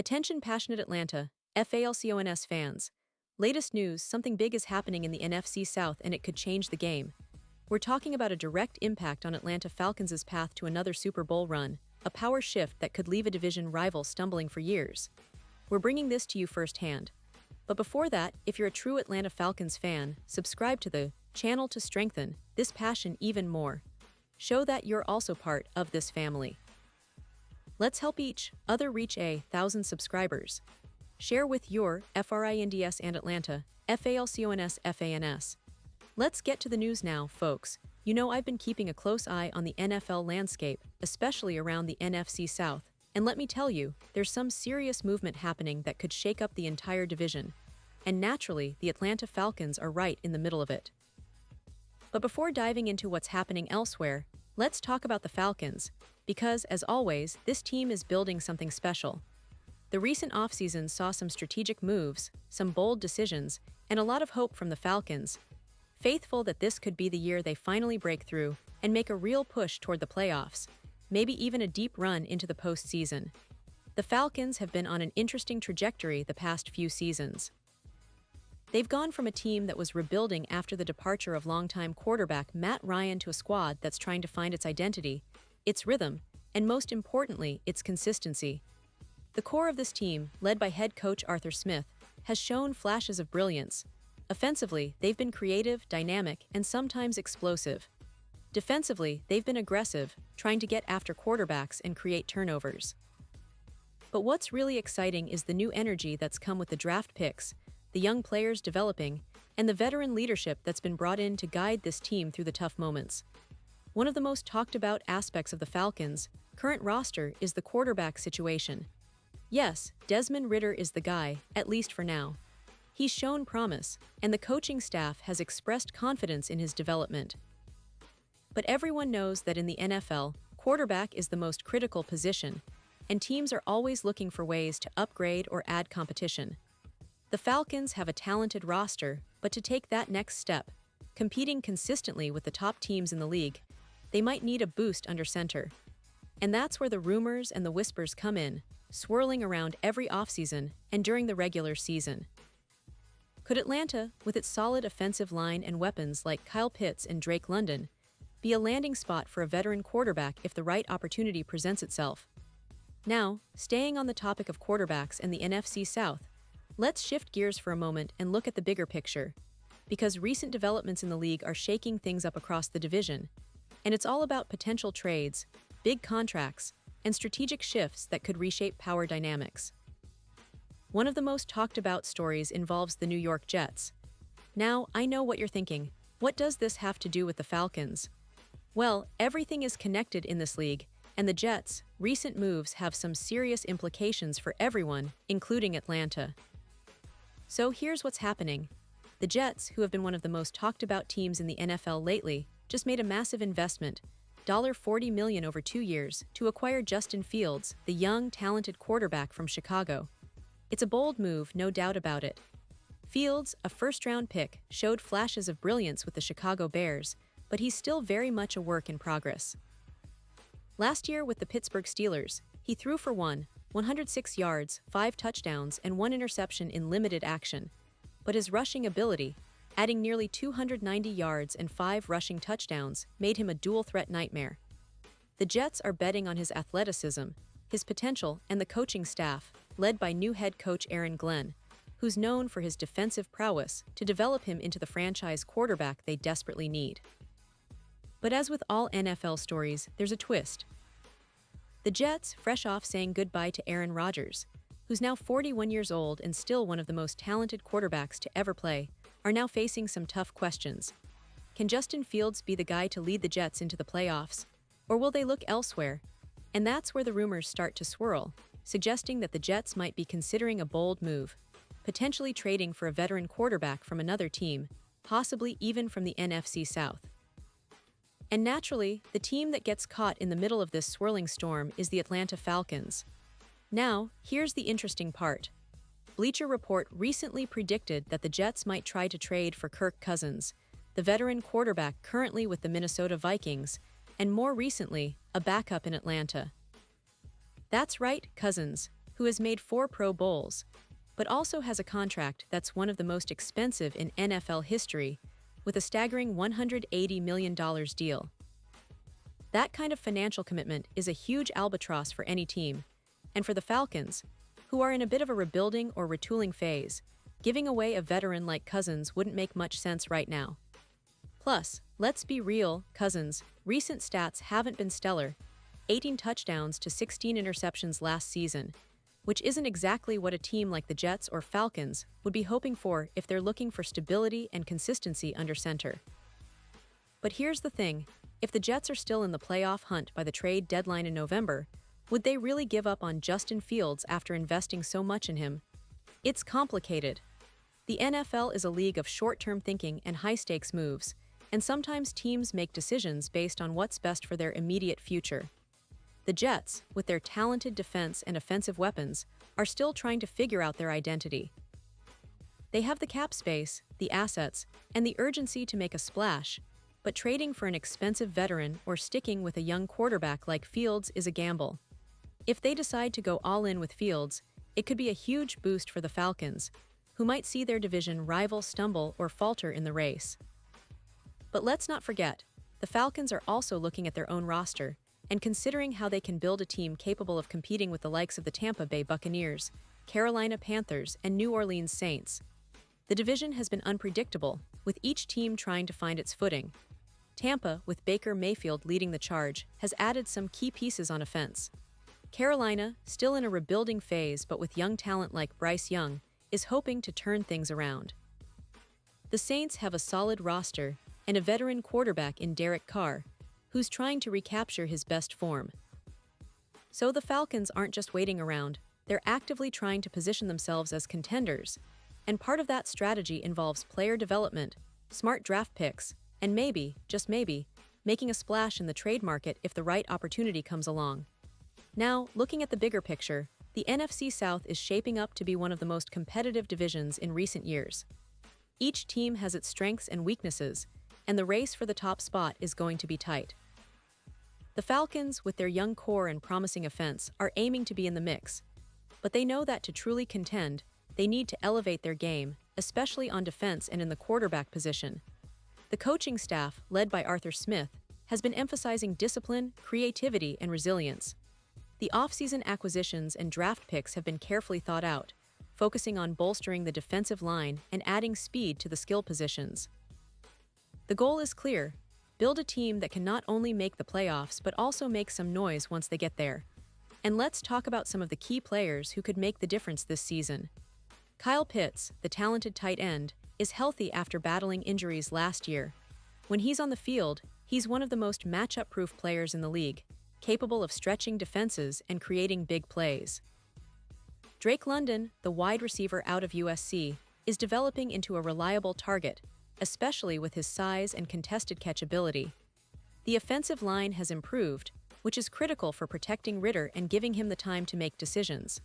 Attention passionate Atlanta, Falcons fans. Latest news, something big is happening in the NFC South and it could change the game. We're talking about a direct impact on Atlanta Falcons' path to another Super Bowl run, a power shift that could leave a division rival stumbling for years. We're bringing this to you firsthand. But before that, if you're a true Atlanta Falcons fan, subscribe to the channel to strengthen this passion even more. Show that you're also part of this family. Let's help each other reach 1,000 subscribers. Share with your FRINDS and Atlanta, FALCONS. Let's get to the news now, folks. You know I've been keeping a close eye on the NFL landscape, especially around the NFC South. And let me tell you, there's some serious movement happening that could shake up the entire division. And naturally, the Atlanta Falcons are right in the middle of it. But before diving into what's happening elsewhere, let's talk about the Falcons, because, as always, this team is building something special. The recent offseason saw some strategic moves, some bold decisions, and a lot of hope from the Falcons, faithful that this could be the year they finally break through and make a real push toward the playoffs, maybe even a deep run into the postseason. The Falcons have been on an interesting trajectory the past few seasons. They've gone from a team that was rebuilding after the departure of longtime quarterback Matt Ryan to a squad that's trying to find its identity, its rhythm, and most importantly, its consistency. The core of this team, led by head coach Arthur Smith, has shown flashes of brilliance. Offensively, they've been creative, dynamic, and sometimes explosive. Defensively, they've been aggressive, trying to get after quarterbacks and create turnovers. But what's really exciting is the new energy that's come with the draft picks, the young players developing, and the veteran leadership that's been brought in to guide this team through the tough moments. One of the most talked about aspects of the Falcons' current roster is the quarterback situation. Yes, Desmond Ridder is the guy, at least for now. He's shown promise, and the coaching staff has expressed confidence in his development. But everyone knows that in the NFL, quarterback is the most critical position, and teams are always looking for ways to upgrade or add competition. The Falcons have a talented roster, but to take that next step, competing consistently with the top teams in the league, they might need a boost under center. And that's where the rumors and the whispers come in, swirling around every offseason and during the regular season. Could Atlanta, with its solid offensive line and weapons like Kyle Pitts and Drake London, be a landing spot for a veteran quarterback if the right opportunity presents itself? Now, staying on the topic of quarterbacks and the NFC South, let's shift gears for a moment and look at the bigger picture, because recent developments in the league are shaking things up across the division, and it's all about potential trades, big contracts, and strategic shifts that could reshape power dynamics. One of the most talked about stories involves the New York Jets. Now, I know what you're thinking. What does this have to do with the Falcons? Well, everything is connected in this league, and the Jets' recent moves have some serious implications for everyone, including Atlanta. So here's what's happening. The Jets, who have been one of the most talked about teams in the NFL lately, just made a massive investment, $40 million over 2 years, to acquire Justin Fields, the young, talented quarterback from Chicago. It's a bold move, no doubt about it. Fields, a first-round pick, showed flashes of brilliance with the Chicago Bears, but he's still very much a work in progress. Last year with the Pittsburgh Steelers, he threw for 106 yards, 5 touchdowns, and 1 interception in limited action. But his rushing ability, adding nearly 290 yards and 5 rushing touchdowns, made him a dual-threat nightmare. The Jets are betting on his athleticism, his potential, and the coaching staff, led by new head coach Aaron Glenn, who's known for his defensive prowess, to develop him into the franchise quarterback they desperately need. But as with all NFL stories, there's a twist. The Jets, fresh off saying goodbye to Aaron Rodgers, who's now 41 years old and still one of the most talented quarterbacks to ever play, are now facing some tough questions. Can Justin Fields be the guy to lead the Jets into the playoffs? Or will they look elsewhere? And that's where the rumors start to swirl, suggesting that the Jets might be considering a bold move, potentially trading for a veteran quarterback from another team, possibly even from the NFC South. And naturally, the team that gets caught in the middle of this swirling storm is the Atlanta Falcons. Now, here's the interesting part. Bleacher Report recently predicted that the Jets might try to trade for Kirk Cousins, the veteran quarterback currently with the Minnesota Vikings, and more recently, a backup in Atlanta. That's right, Cousins, who has made 4 Pro Bowls, but also has a contract that's one of the most expensive in NFL history, with a staggering $180 million deal. That kind of financial commitment is a huge albatross for any team, and for the Falcons, who are in a bit of a rebuilding or retooling phase, giving away a veteran like Cousins wouldn't make much sense right now. Plus, let's be real, Cousins' recent stats haven't been stellar: 18 touchdowns to 16 interceptions last season, which isn't exactly what a team like the Jets or Falcons would be hoping for if they're looking for stability and consistency under center. But here's the thing: if the Jets are still in the playoff hunt by the trade deadline in November, would they really give up on Justin Fields after investing so much in him? It's complicated. The NFL is a league of short-term thinking and high-stakes moves, and sometimes teams make decisions based on what's best for their immediate future. The Jets, with their talented defense and offensive weapons, are still trying to figure out their identity. They have the cap space, the assets, and the urgency to make a splash, but trading for an expensive veteran or sticking with a young quarterback like Fields is a gamble. If they decide to go all in with Fields, it could be a huge boost for the Falcons, who might see their division rival stumble or falter in the race. But let's not forget, the Falcons are also looking at their own roster and considering how they can build a team capable of competing with the likes of the Tampa Bay Buccaneers, Carolina Panthers, and New Orleans Saints. The division has been unpredictable, with each team trying to find its footing. Tampa, with Baker Mayfield leading the charge, has added some key pieces on offense. Carolina, still in a rebuilding phase but with young talent like Bryce Young, is hoping to turn things around. The Saints have a solid roster and a veteran quarterback in Derek Carr, who's trying to recapture his best form. So the Falcons aren't just waiting around, they're actively trying to position themselves as contenders, and part of that strategy involves player development, smart draft picks, and maybe, just maybe, making a splash in the trade market if the right opportunity comes along. Now, looking at the bigger picture, the NFC South is shaping up to be one of the most competitive divisions in recent years. Each team has its strengths and weaknesses, and the race for the top spot is going to be tight. The Falcons, with their young core and promising offense, are aiming to be in the mix, but they know that to truly contend, they need to elevate their game, especially on defense and in the quarterback position. The coaching staff, led by Arthur Smith, has been emphasizing discipline, creativity, and resilience. The offseason acquisitions and draft picks have been carefully thought out, focusing on bolstering the defensive line and adding speed to the skill positions. The goal is clear: build a team that can not only make the playoffs but also make some noise once they get there. And let's talk about some of the key players who could make the difference this season. Kyle Pitts, the talented tight end, is healthy after battling injuries last year. When he's on the field, he's one of the most matchup-proof players in the league, capable of stretching defenses and creating big plays. Drake London, the wide receiver out of USC, is developing into a reliable target, especially with his size and contested catch ability. The offensive line has improved, which is critical for protecting Ritter and giving him the time to make decisions.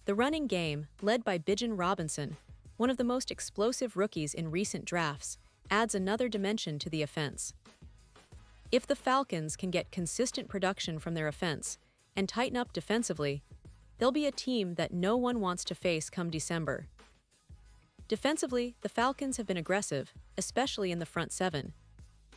The running game, led by Bijan Robinson, one of the most explosive rookies in recent drafts, adds another dimension to the offense. If the Falcons can get consistent production from their offense and tighten up defensively, they'll be a team that no one wants to face come December. Defensively, the Falcons have been aggressive, especially in the front seven.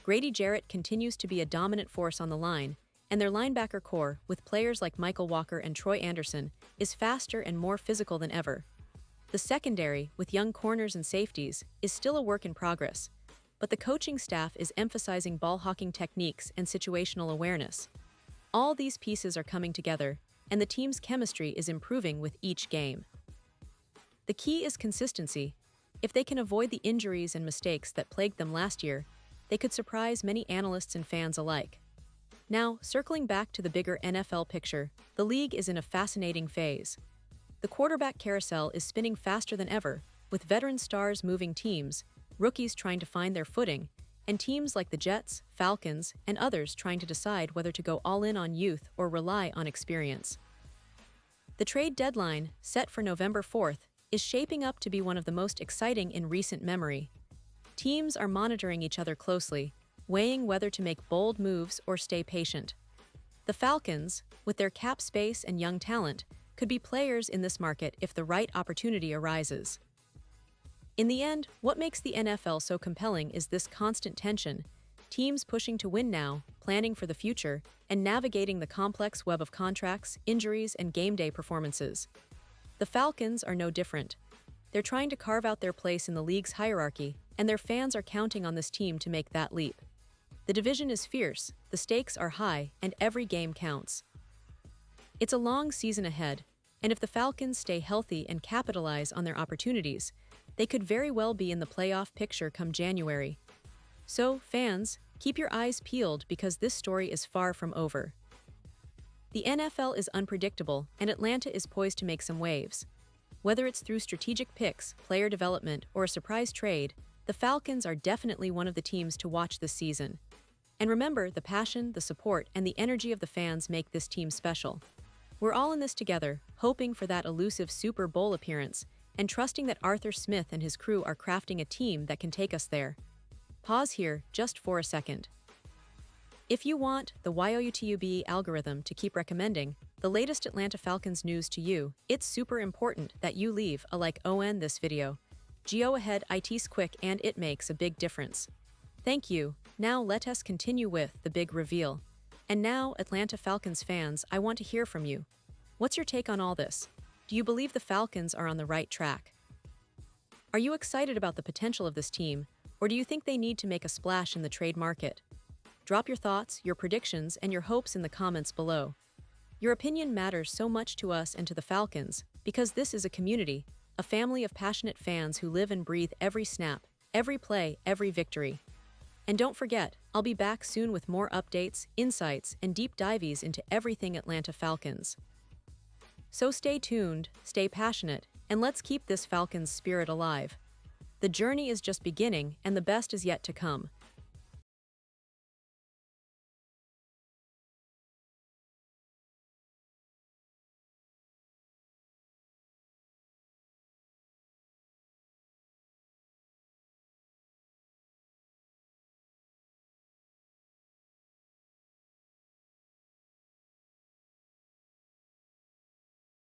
Grady Jarrett continues to be a dominant force on the line, and their linebacker core, with players like Michael Walker and Troy Anderson, is faster and more physical than ever. The secondary, with young corners and safeties, is still a work in progress, but the coaching staff is emphasizing ball-hawking techniques and situational awareness. All these pieces are coming together, and the team's chemistry is improving with each game. The key is consistency. If they can avoid the injuries and mistakes that plagued them last year, they could surprise many analysts and fans alike. Now, circling back to the bigger NFL picture, the league is in a fascinating phase. The quarterback carousel is spinning faster than ever, with veteran stars moving teams, rookies trying to find their footing, and teams like the Jets, Falcons, and others trying to decide whether to go all in on youth or rely on experience. The trade deadline, set for November 4th, is shaping up to be one of the most exciting in recent memory. Teams are monitoring each other closely, weighing whether to make bold moves or stay patient. The Falcons, with their cap space and young talent, could be players in this market if the right opportunity arises. In the end, what makes the NFL so compelling is this constant tension, teams pushing to win now, planning for the future, and navigating the complex web of contracts, injuries, and game day performances. The Falcons are no different. They're trying to carve out their place in the league's hierarchy, and their fans are counting on this team to make that leap. The division is fierce, the stakes are high, and every game counts. It's a long season ahead, and if the Falcons stay healthy and capitalize on their opportunities, they could very well be in the playoff picture come January. So, fans, keep your eyes peeled because this story is far from over. The NFL is unpredictable, and Atlanta is poised to make some waves. Whether it's through strategic picks, player development, or a surprise trade, the Falcons are definitely one of the teams to watch this season. And remember, the passion, the support, and the energy of the fans make this team special. We're all in this together, hoping for that elusive Super Bowl appearance, and trusting that Arthur Smith and his crew are crafting a team that can take us there. Pause here, just for a second. If you want the YouTube algorithm to keep recommending the latest Atlanta Falcons news to you, it's super important that you leave a like on this video. Go ahead, it's quick and it makes a big difference. Thank you. Now let us continue with the big reveal. And now, Atlanta Falcons fans, I want to hear from you. What's your take on all this? Do you believe the Falcons are on the right track? Are you excited about the potential of this team, or do you think they need to make a splash in the trade market? Drop your thoughts, your predictions, and your hopes in the comments below. Your opinion matters so much to us and to the Falcons, because this is a community, a family of passionate fans who live and breathe every snap, every play, every victory. And don't forget, I'll be back soon with more updates, insights, and deep dives into everything Atlanta Falcons. So stay tuned, stay passionate, and let's keep this Falcons spirit alive. The journey is just beginning, and the best is yet to come.